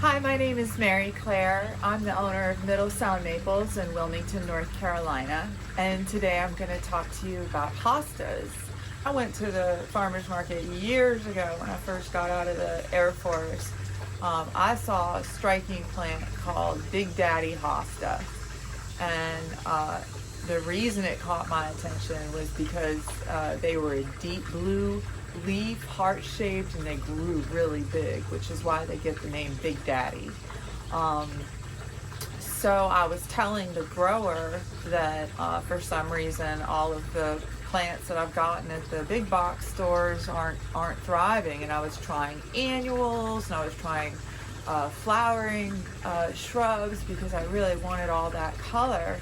Hi, my name is Mary Claire. I'm the owner of Middle Sound Maples in Wilmington, North Carolina. And today I'm going to talk to you about hostas. I went to the farmer's market years ago when I first got out of the Air Force. I saw a striking plant called Big Daddy Hosta. And the reason it caught my attention was because they were a deep blue leaf, heart-shaped, and they grew really big, which is why they get the name Big Daddy. So I was telling the grower that for some reason all of the plants that I've gotten at the big box stores aren't thriving, and I was trying annuals and I was trying flowering shrubs because I really wanted all that color.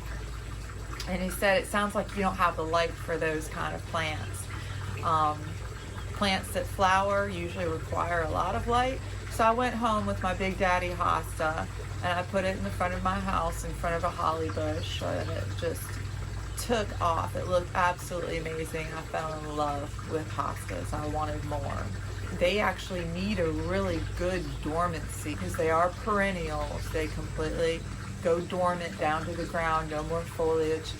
And he said, it sounds like you don't have the light for those kind of plants. Plants that flower usually require a lot of light. So I went home with my Big Daddy Hosta and I put it in the front of my house in front of a holly bush, and it just took off. It looked absolutely amazing. I fell in love with hostas. I wanted more. They actually need a really good dormancy because they are perennials. They completely go dormant down to the ground, no more foliage.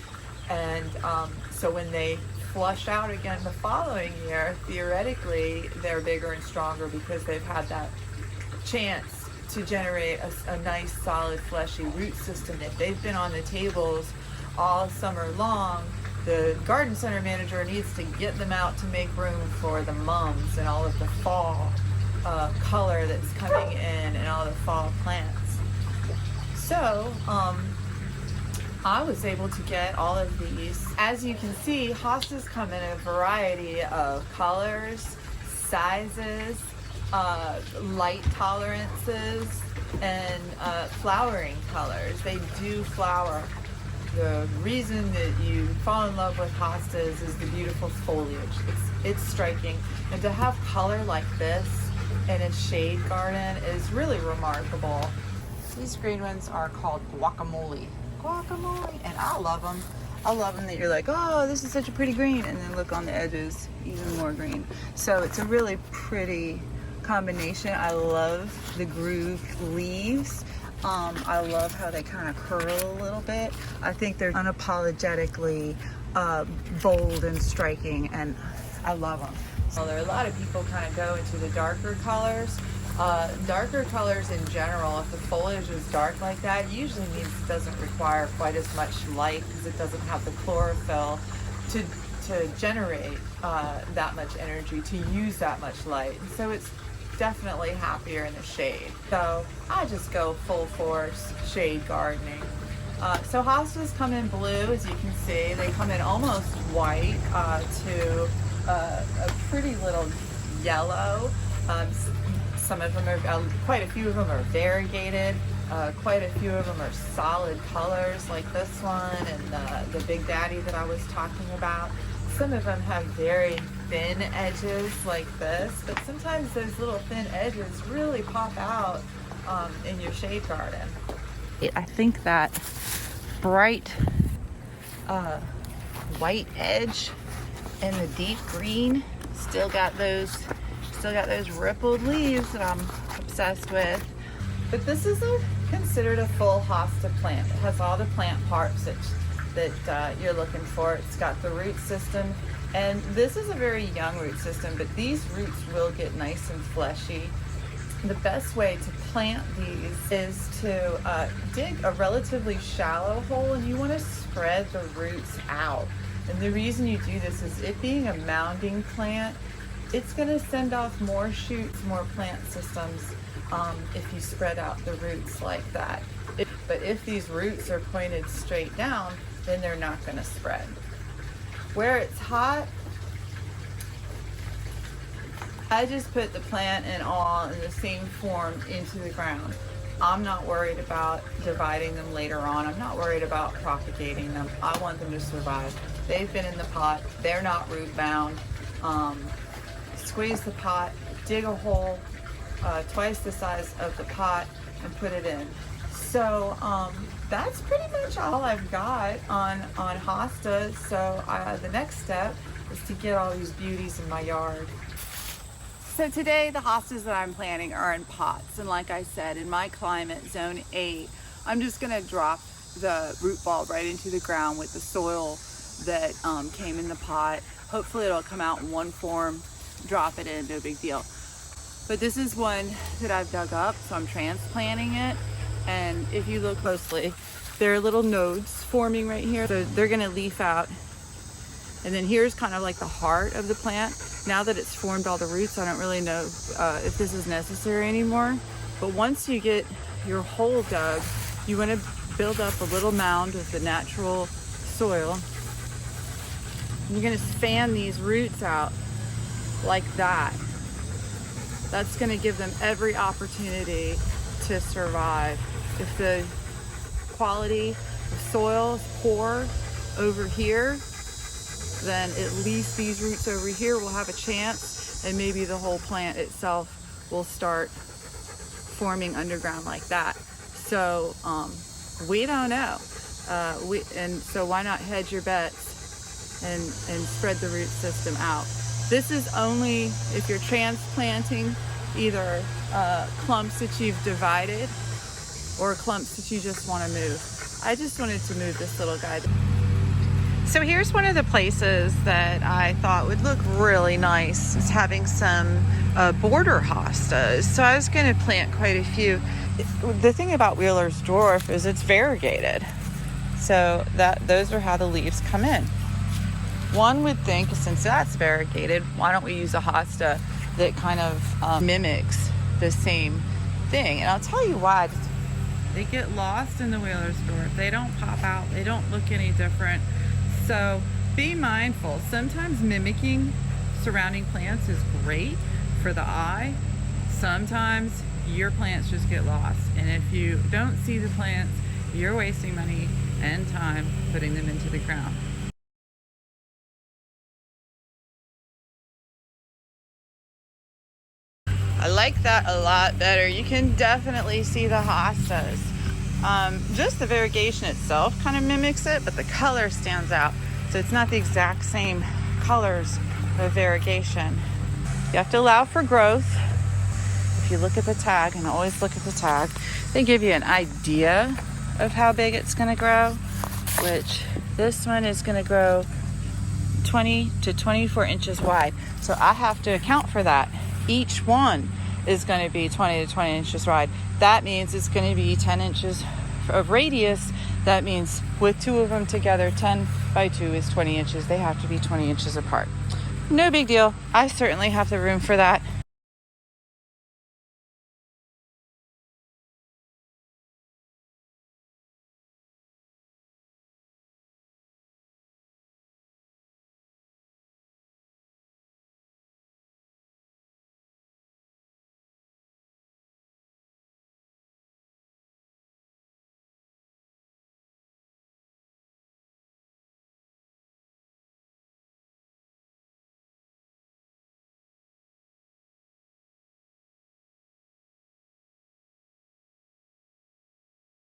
And so when they flush out again the following year, theoretically they're bigger and stronger because they've had that chance to generate a nice solid fleshy root system. If they've been on the tables all summer long, the garden center manager needs to get them out to make room for the mums and all of the fall color that's coming in and all the fall plants. So I was able to get all of these. As you can see, hostas come in a variety of colors, sizes, light tolerances, and flowering colors. They do flower. The reason that you fall in love with hostas is the beautiful foliage. It's striking. And to have color like this in a shade garden is really remarkable. These green ones are called guacamole. And I love them. I love them that you're like, oh, this is such a pretty green, and then look on the edges, even more green. So it's a really pretty combination. I love the grooved leaves. I love how they kind of curl a little bit. I think they're unapologetically bold and striking, and I love them. So there are a lot of people kind of go into the darker colors. Darker colors in general, if the foliage is dark like that, usually means it doesn't require quite as much light because it doesn't have the chlorophyll to generate that much energy, to use that much light. And so it's definitely happier in the shade. So I just go full force shade gardening. So hostas come in blue, as you can see. They come in almost white to a pretty little yellow. Some of them are, quite a few of them are variegated. Quite a few of them are solid colors like this one and the Big Daddy that I was talking about. Some of them have very thin edges like this, but sometimes those little thin edges really pop out in your shade garden. I think that bright white edge and the deep green still got those rippled leaves that I'm obsessed with. But this is considered a full hosta plant. It has all the plant parts that you're looking for. It's got the root system, and this is a very young root system, but these roots will get nice and fleshy. The best way to plant these is to dig a relatively shallow hole, and you want to spread the roots out. And the reason you do this is it being a mounding plant, it's going to send off more shoots, more plant systems if you spread out the roots like that. But if these roots are pointed straight down, then they're not going to spread. Where it's hot, I just put the plant and all in the same form into the ground. I'm not worried about dividing them later on. I'm not worried about propagating them. I want them to survive. They've been in the pot. They're not root bound. Squeeze the pot, dig a hole twice the size of the pot, and put it in. So that's pretty much all I've got on hostas. So the next step is to get all these beauties in my yard. So today the hostas that I'm planting are in pots, and like I said, in my climate, zone 8, I'm just gonna drop the root ball right into the ground with the soil that came in the pot. Hopefully it'll come out in one form, drop it in, no big deal. But this is one that I've dug up, so I'm transplanting it. And if you look closely, there are little nodes forming right here. So they're gonna leaf out. And then here's kind of like the heart of the plant. Now that it's formed all the roots, I don't really know if this is necessary anymore. But once you get your hole dug, you wanna build up a little mound of the natural soil. And you're gonna fan these roots out like that. That's gonna give them every opportunity to survive. If the quality of soil is poor over here, then at least these roots over here will have a chance, and maybe the whole plant itself will start forming underground like that. So we don't know. And so why not hedge your bets and spread the root system out. This is only if you're transplanting either clumps that you've divided or clumps that you just want to move. I just wanted to move this little guy. So here's one of the places that I thought would look really nice. It's having some border hostas. So I was going to plant quite a few. The thing about Wheeler's dwarf is it's variegated. So those are how the leaves come in. One would think, since that's variegated, why don't we use a hosta that kind of mimics the same thing? And I'll tell you why. They get lost in the Wheeler's dwarf. They don't pop out. They don't look any different. So be mindful. Sometimes mimicking surrounding plants is great for the eye. Sometimes your plants just get lost. And if you don't see the plants, you're wasting money and time putting them into the ground. I like that a lot better. You can definitely see the hostas. Just the variegation itself kind of mimics it, but the color stands out. So it's not the exact same colors of variegation. You have to allow for growth. If you look at the tag, and always look at the tag, they give you an idea of how big it's going to grow, which this one is going to grow 20 to 24 inches wide. So I have to account for that. Each one is going to be 20 to 20 inches wide. That means it's going to be 10 inches of radius. That means with two of them together, 10 by 2 is 20 inches. They have to be 20 inches apart. No big deal. I certainly have the room for that.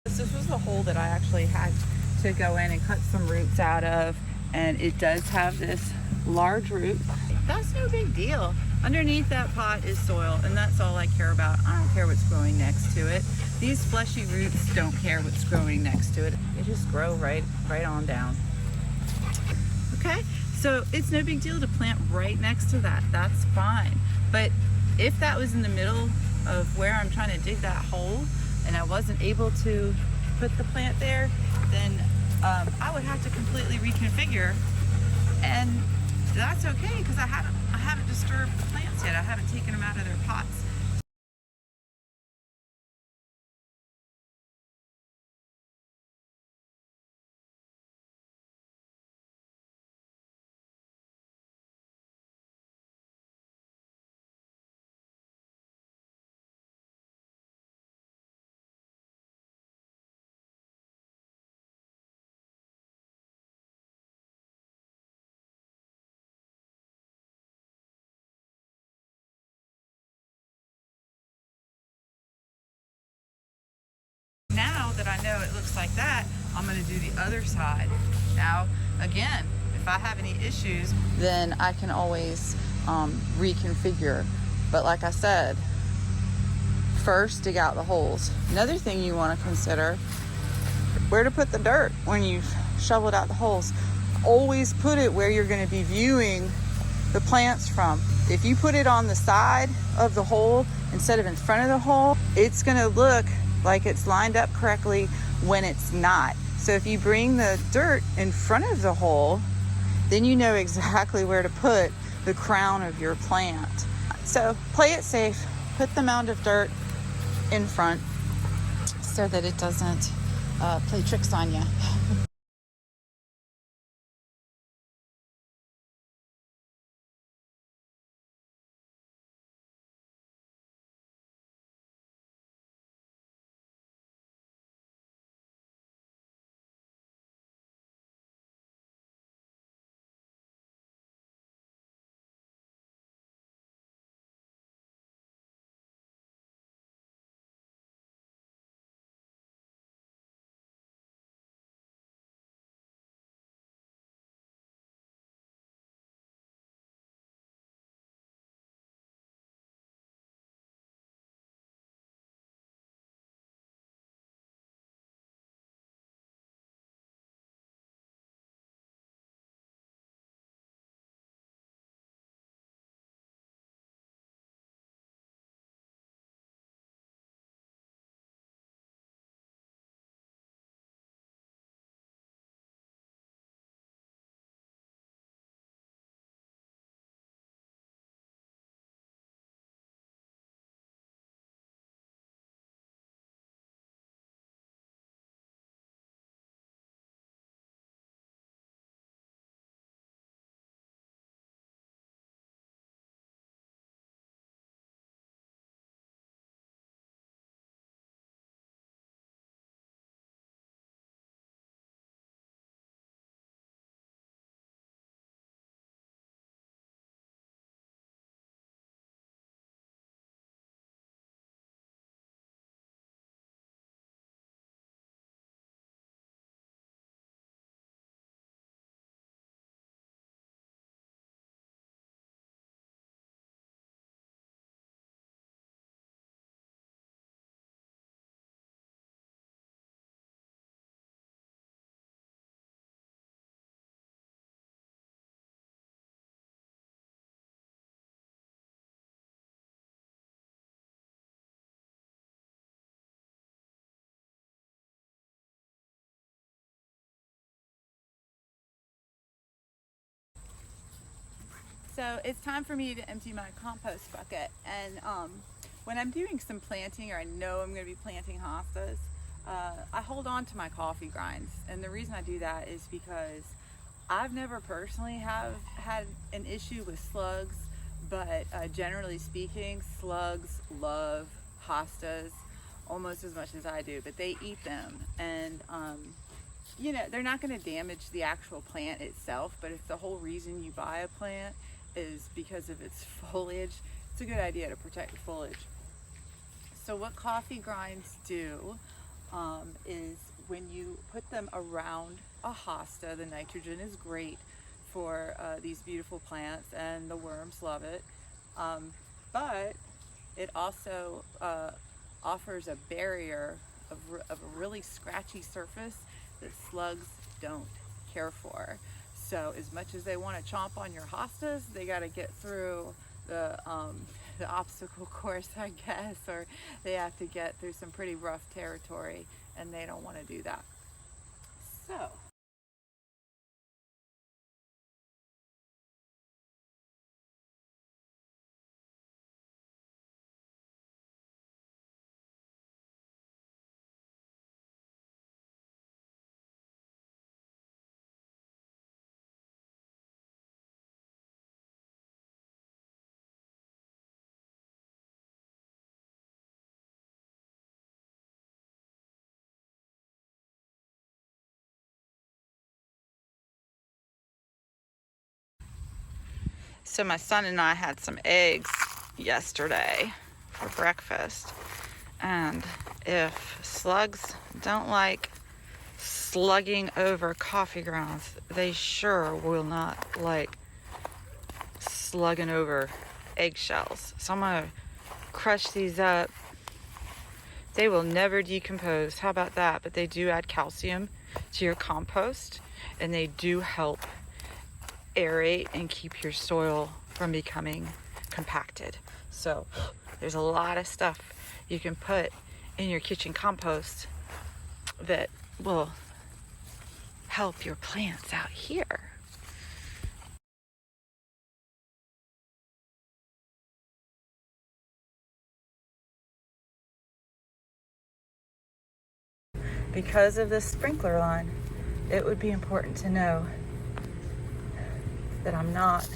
This was the hole that I actually had to go in and cut some roots out of, and it does have this large root. That's no big deal. Underneath that pot is soil, and that's all I care about. I don't care what's growing next to it. These fleshy roots don't care what's growing next to it. They just grow right on down. Okay, so it's no big deal to plant right next to that. That's fine. But if that was in the middle of where I'm trying to dig that hole, and I wasn't able to put the plant there, then I would have to completely reconfigure, and that's okay because I haven't disturbed the plants yet. I haven't taken them out of their pots. Now that I know it looks like that, I'm going to do the other side. Now, again, if I have any issues, then I can always reconfigure. But like I said, first dig out the holes. Another thing you want to consider, where to put the dirt when you've shoveled out the holes. Always put it where you're going to be viewing the plants from. If you put it on the side of the hole instead of in front of the hole, it's going to look like it's lined up correctly when it's not. So if you bring the dirt in front of the hole, then you know exactly where to put the crown of your plant. So play it safe. Put the mound of dirt in front so that it doesn't play tricks on you. So it's time for me to empty my compost bucket. And when I'm doing some planting, or I know I'm going to be planting hostas, I hold on to my coffee grinds. And the reason I do that is because I've never personally have had an issue with slugs, but generally speaking, slugs love hostas almost as much as I do, but they eat them. And you know, they're not going to damage the actual plant itself, but if the whole reason you buy a plant is because of its foliage, it's a good idea to protect the foliage. So what coffee grinds do is when you put them around a hosta, the nitrogen is great for these beautiful plants, and the worms love it, but it also offers a barrier of a really scratchy surface that slugs don't care for. So as much as they want to chomp on your hostas, they got to get through the obstacle course, I guess, or they have to get through some pretty rough territory, and they don't want to do that. So my son and I had some eggs yesterday for breakfast, and if slugs don't like slugging over coffee grounds, they sure will not like slugging over eggshells. So I'm gonna crush these up. They will never decompose. How about that? But they do add calcium to your compost, and they do help aerate and keep your soil from becoming compacted. So there's a lot of stuff you can put in your kitchen compost that will help your plants out here. Because of this sprinkler line, it would be important to know that I'm not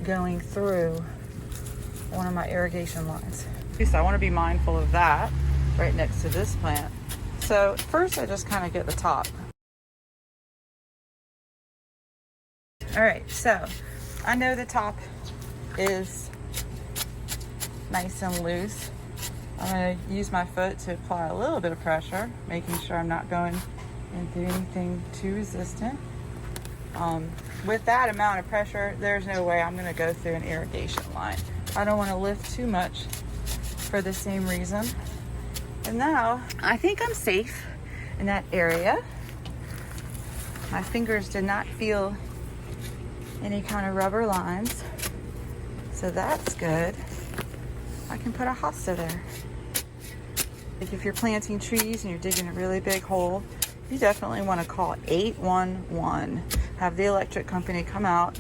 going through one of my irrigation lines. So I want to be mindful of that right next to this plant. So first I just kind of get the top. All right, so I know the top is nice and loose. I'm going to use my foot to apply a little bit of pressure, making sure I'm not going into anything too resistant. With that amount of pressure, there's no way I'm going to go through an irrigation line. I don't want to lift too much for the same reason. And now I think I'm safe in that area. My fingers did not feel any kind of rubber lines, so that's good. I can put a hosta there. Like if you're planting trees and you're digging a really big hole, you definitely want to call 811. Have the electric company come out,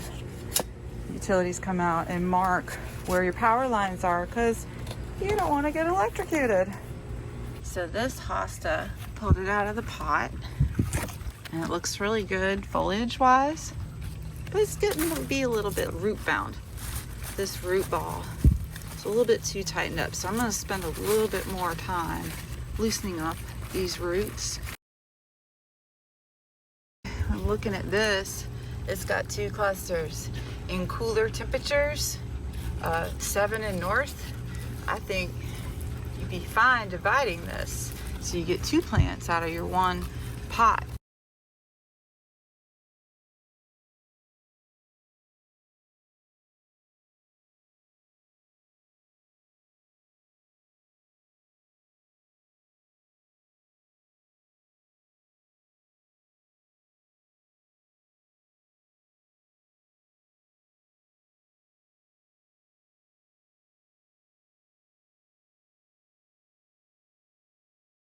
utilities come out and mark where your power lines are, because you don't want to get electrocuted. So this hosta, pulled it out of the pot, and it looks really good foliage wise, but it's getting to be a little bit root bound. This root ball is a little bit too tightened up, so I'm going to spend a little bit more time loosening up these roots. I'm looking at this, it's got 2 clusters in cooler temperatures, 7 in north. I think you'd be fine dividing this so you get 2 plants out of your 1 pot.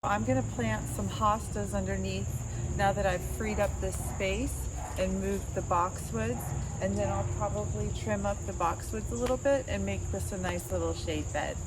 I'm going to plant some hostas underneath now that I've freed up this space and moved the boxwoods, and then I'll probably trim up the boxwoods a little bit and make this a nice little shade bed.